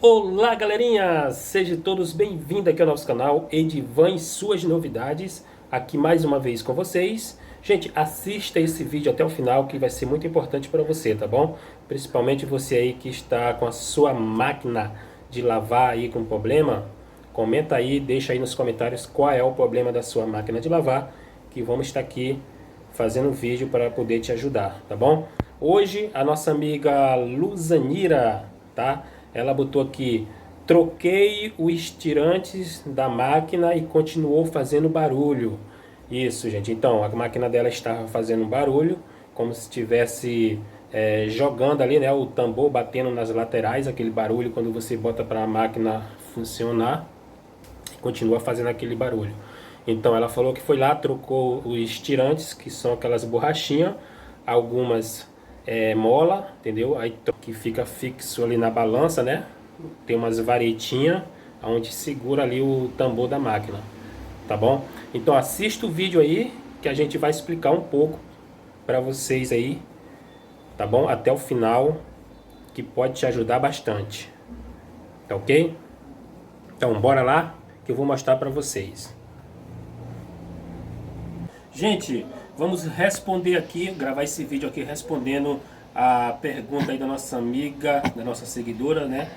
Olá galerinha, sejam todos bem-vindos aqui ao nosso canal Edivan e suas novidades, aqui mais uma vez com vocês. Gente, assista esse vídeo até o final que vai ser muito importante para você, tá bom? Principalmente você aí que está com a sua máquina de lavar aí com problema, comenta aí, deixa aí nos comentários qual é o problema da sua máquina de lavar, que vamos estar aqui fazendo um vídeo para poder te ajudar, tá bom? Hoje a nossa amiga Luzanira, tá? Ela botou aqui: troquei os tirantes da máquina e continuou fazendo barulho. Isso, gente. Então, a máquina dela estava fazendo barulho, como se estivesse jogando ali, né? O tambor batendo nas laterais, aquele barulho quando você bota para a máquina funcionar, continua fazendo aquele barulho. Então, ela falou que foi lá, trocou os tirantes, que são aquelas borrachinhas, algumas mola, entendeu? Aí que fica fixo ali na balança, né? Tem umas varetinhas onde segura ali o tambor da máquina, tá bom? Então assista o vídeo aí que a gente vai explicar um pouco para vocês aí, tá bom? Até o final, que pode te ajudar bastante, tá ok? Então bora lá que eu vou mostrar para vocês. Gente, vamos responder aqui, gravar esse vídeo aqui respondendo a pergunta aí da nossa amiga, da nossa seguidora, né?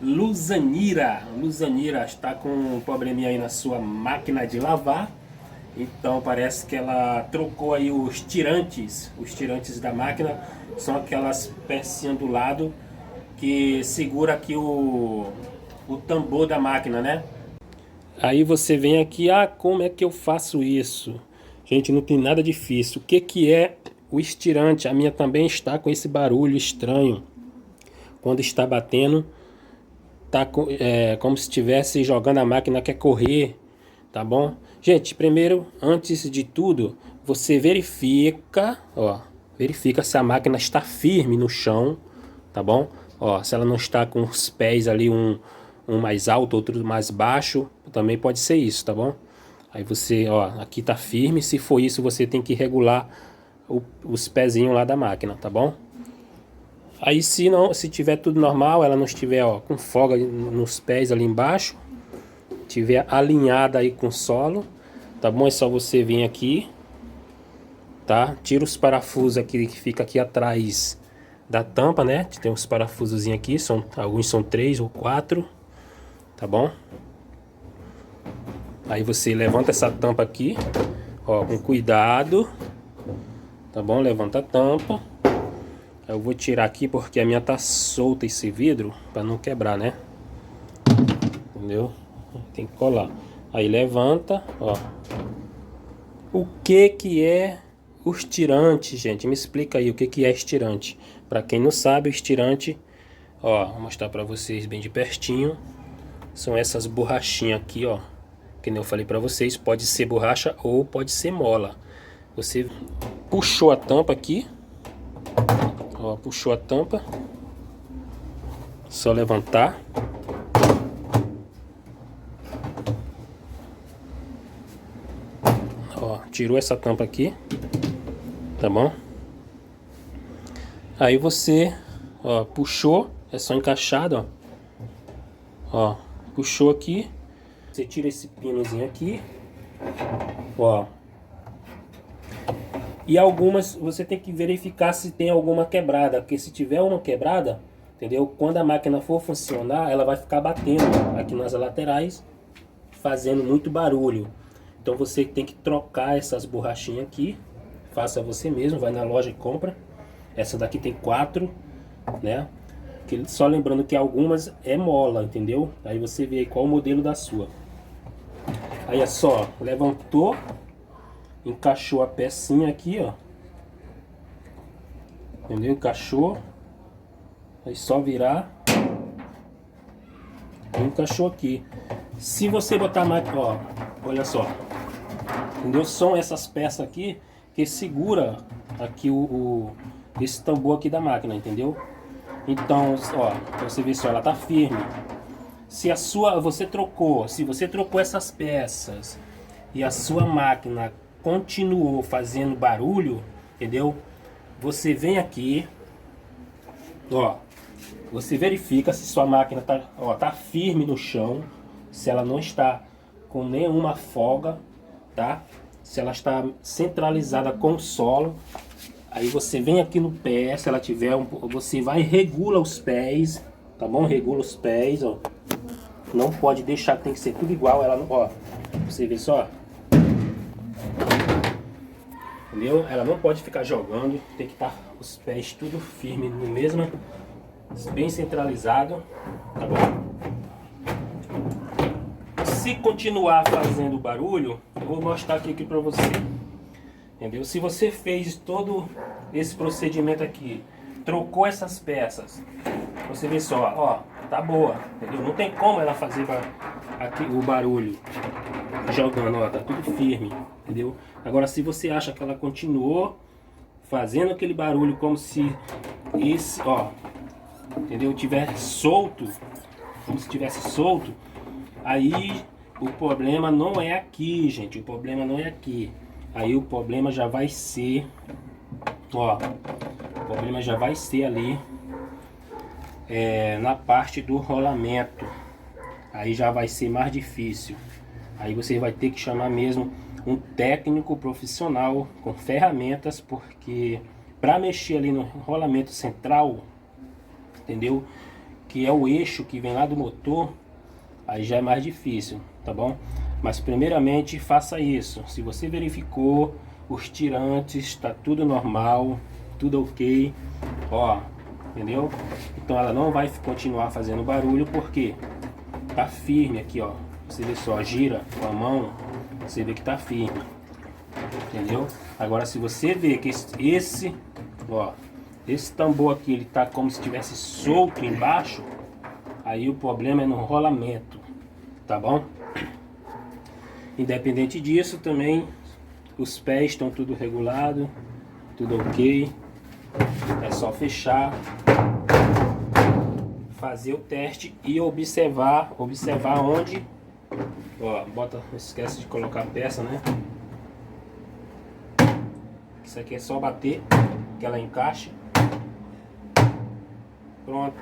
Luzanira. Luzanira está com um probleminha aí na sua máquina de lavar. Então parece que ela trocou aí os tirantes da máquina. São aquelas pecinhas do lado que segura aqui o tambor da máquina, né? Aí você vem aqui, como é que eu faço isso? Gente, não tem nada difícil. O que é o estirante? A minha também está com esse barulho estranho. Quando está batendo, tá como se estivesse jogando a máquina, quer correr, tá bom? Gente, primeiro, antes de tudo, você verifica se a máquina está firme no chão, tá bom? Ó, se ela não está com os pés ali, um mais alto, outro mais baixo, também pode ser isso, tá bom? Aí você, aqui tá firme. Se for isso, você tem que regular os pezinhos lá da máquina, tá bom? Aí se tiver tudo normal, ela não estiver com folga nos pés ali embaixo, tiver alinhada aí com o solo, tá bom? É só você vir aqui, tá? Tira os parafusos aqui que fica aqui atrás da tampa, né? Tem uns parafusos aqui, alguns são 3 ou 4, tá bom? Aí você levanta essa tampa aqui, com cuidado, tá bom? Levanta a tampa. Eu vou tirar aqui porque a minha tá solta esse vidro, para não quebrar, né? Entendeu? Tem que colar. Aí levanta, O que é o estirante, gente? Me explica aí o que é estirante. Para quem não sabe, o estirante, vou mostrar para vocês bem de pertinho. São essas borrachinhas aqui, que nem eu falei para vocês, pode ser borracha ou pode ser mola. Você puxou a tampa aqui, puxou a tampa, só levantar, tirou essa tampa aqui, tá bom? Aí você, puxou, é só encaixado, puxou aqui. Você tira esse pinozinho aqui, E algumas você tem que verificar se tem alguma quebrada, porque se tiver uma quebrada, entendeu? Quando a máquina for funcionar, ela vai ficar batendo aqui nas laterais, fazendo muito barulho. Então você tem que trocar essas borrachinhas aqui, faça você mesmo, vai na loja e compra. Essa daqui tem 4, né? Só lembrando que algumas é mola, entendeu? Aí você vê aí qual o modelo da sua. Aí é só, levantou, encaixou a pecinha aqui, entendeu? Encaixou. Aí só virar. Encaixou aqui. Se você botar a máquina, olha só. Entendeu? São essas peças aqui que segura aqui esse tambor aqui da máquina, entendeu? Então, pra você ver se ela tá firme. Se você trocou essas peças e a sua máquina continuou fazendo barulho, entendeu? Você vem aqui, você verifica se sua máquina tá firme no chão, se ela não está com nenhuma folga, tá? Se ela está centralizada com o solo. Aí você vem aqui no pé, se ela tiver você vai e regula os pés, tá bom? Regula os pés, ó. Não pode deixar, tem que ser tudo igual, ela não, ó. Você vê só. Entendeu? Ela não pode ficar jogando, tem que estar os pés tudo firme no mesmo, bem centralizado, tá bom? Se continuar fazendo barulho, eu vou mostrar aqui pra você. Entendeu? Se você fez todo esse procedimento aqui, trocou essas peças, você vê só, ó, tá boa, entendeu? Não tem como ela fazer aqui o barulho jogando, ó, tá tudo firme, entendeu? Agora, se você acha que ela continuou fazendo aquele barulho como se esse, ó, entendeu? Tiver solto, como se tivesse solto, aí o problema não é aqui, gente, o problema não é aqui. Aí o problema já vai ser, ó, o problema já vai ser ali na parte do rolamento. Aí já vai ser mais difícil. Aí você vai ter que chamar mesmo um técnico profissional com ferramentas, porque para mexer ali no rolamento central, entendeu? Que é o eixo que vem lá do motor, aí já é mais difícil, tá bom? Mas primeiramente faça isso. Se você verificou os tirantes, está tudo normal, tudo ok, ó, entendeu? Então ela não vai continuar fazendo barulho porque tá firme aqui, ó. Você vê só, gira com a mão, você vê que tá firme, entendeu? Agora se você vê que esse tambor aqui, ele tá como se estivesse solto embaixo, aí o problema é no rolamento, tá bom? Independente disso, também os pés estão tudo regulado, tudo ok. É só fechar, fazer o teste e observar onde, ó, bota, não esquece de colocar a peça, né? Isso aqui é só bater que ela encaixe. Pronto.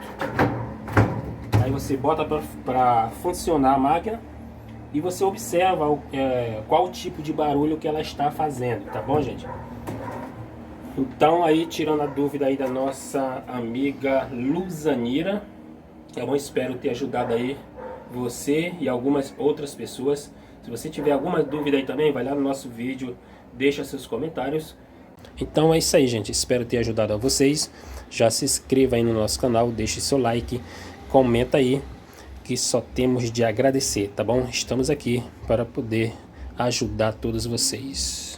Aí você bota para funcionar a máquina. E você observa qual tipo de barulho que ela está fazendo, tá bom, gente? Então aí, tirando a dúvida aí da nossa amiga Luzanira, eu espero ter ajudado aí você e algumas outras pessoas. Se você tiver alguma dúvida aí também, vai lá no nosso vídeo, deixa seus comentários. Então é isso aí, gente, espero ter ajudado a vocês. Já se inscreva aí no nosso canal, deixe seu like, comenta aí, que só temos de agradecer, tá bom? Estamos aqui para poder ajudar todos vocês.